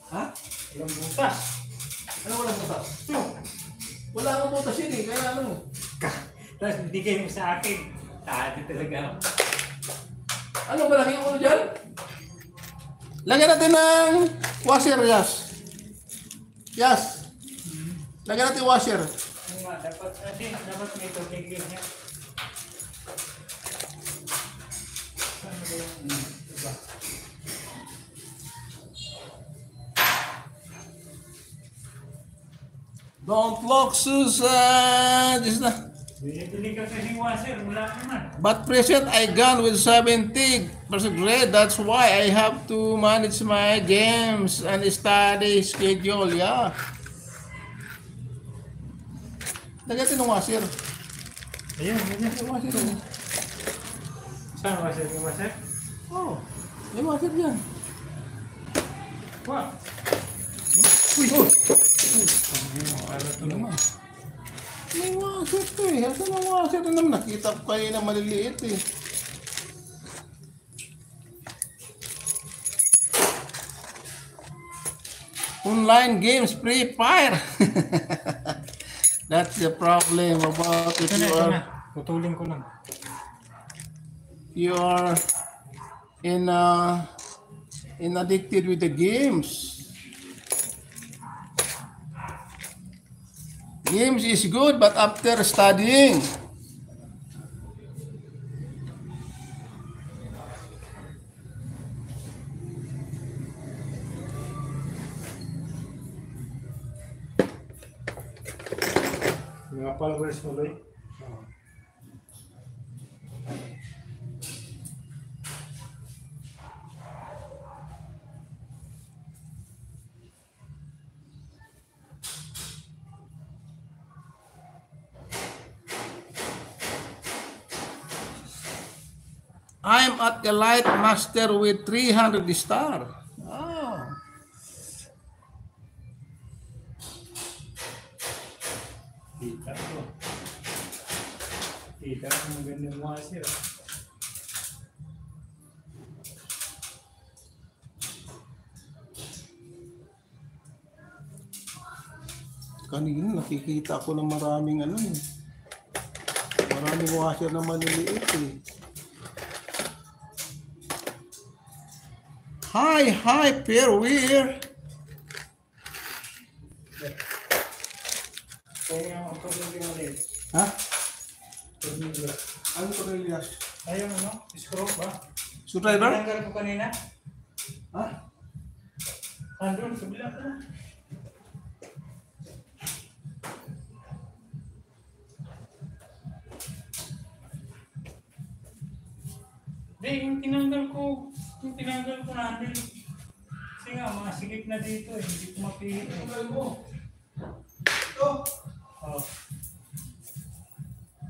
Ha? Walang butas. Ano walang butas? Ito. Wala akong butas yun eh, kaya ano? Tapos bigay mo sa akin. Tadi talaga. Ano ba lagyan ko dyan? Lagyan natin ng washer, Yas. Yas. Lagyan natin washer. Ano nga, dapat may tubig yun niya. Ano ba yung iba? Don't look, Susan. Just na. Bili ka kasi washer, wala naman. But present I gone with 70% grade. That's why I have to manage my games and study schedule. Yeah. Lagyan natin ng washer. Ayun, ganyan. May washer yan. Saan washer? Yung washer? Oh, may washer yan. Wow. Uy! Ano ito naman? May washer to eh. Ito ng washer na naman. Nakita ko kayo na maliliit eh. Online games, Free Fire. That's the problem about if Ito you na. are, Putulin ko lang. you are in addicted with the games. Games is good, but after studying. Mga followers mo, Loy. I'm at Elite Master with 300 star. Oh. Kita ko. Kita ko magandang washer. Kanina nakikita ko na maraming ano eh. Maraming washer na maliliit eh. Hi, Perweer. Kaya ang pagdating ulit. Ha? Tornilyo. Ano to Elias? Ayaw ano? Screw ba? Screwdriver? Tinanggal ko kanina. Ha? Andun, kabila ka na. Hindi, yung tinanggal ko na handle. Kasi nga, mga sikip na dito eh. Hindi ko mapihit eh. Ano mo? Ito? Oh.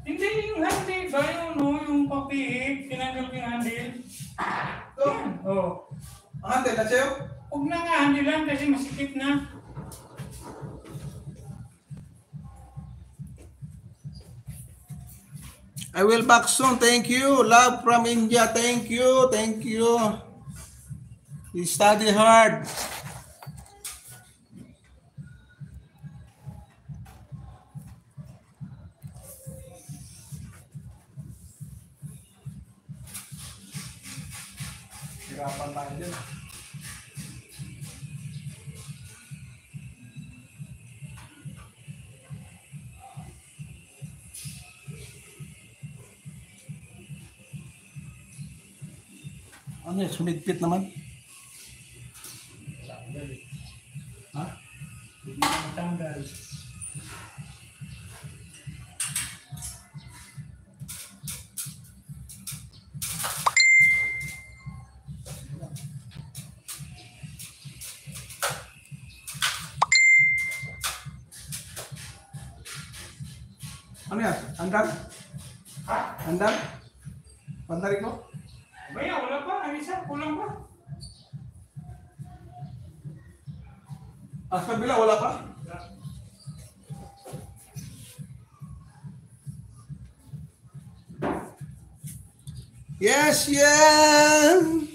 Hindi, yung handle ba yun, no? Yung papihit, tinanggal ko yung handle. Ito? Yan, oh. Ang hante na sa'yo? Huwag na nga, handle lang kasi masikip na. I will back soon. Thank you. Love from India. Thank you. Thank you. You study hard. Hirapan tayo dyan. Ano yun? Sumigpit naman? Tanggal eh. Ha? Hindi na matanggal. Ano yan? Andar? Ha? Andar? Pantarik mo? Baya, wala pa. Ang isa, kulang pa. Ah, sa kabila, wala pa? Yes, yes!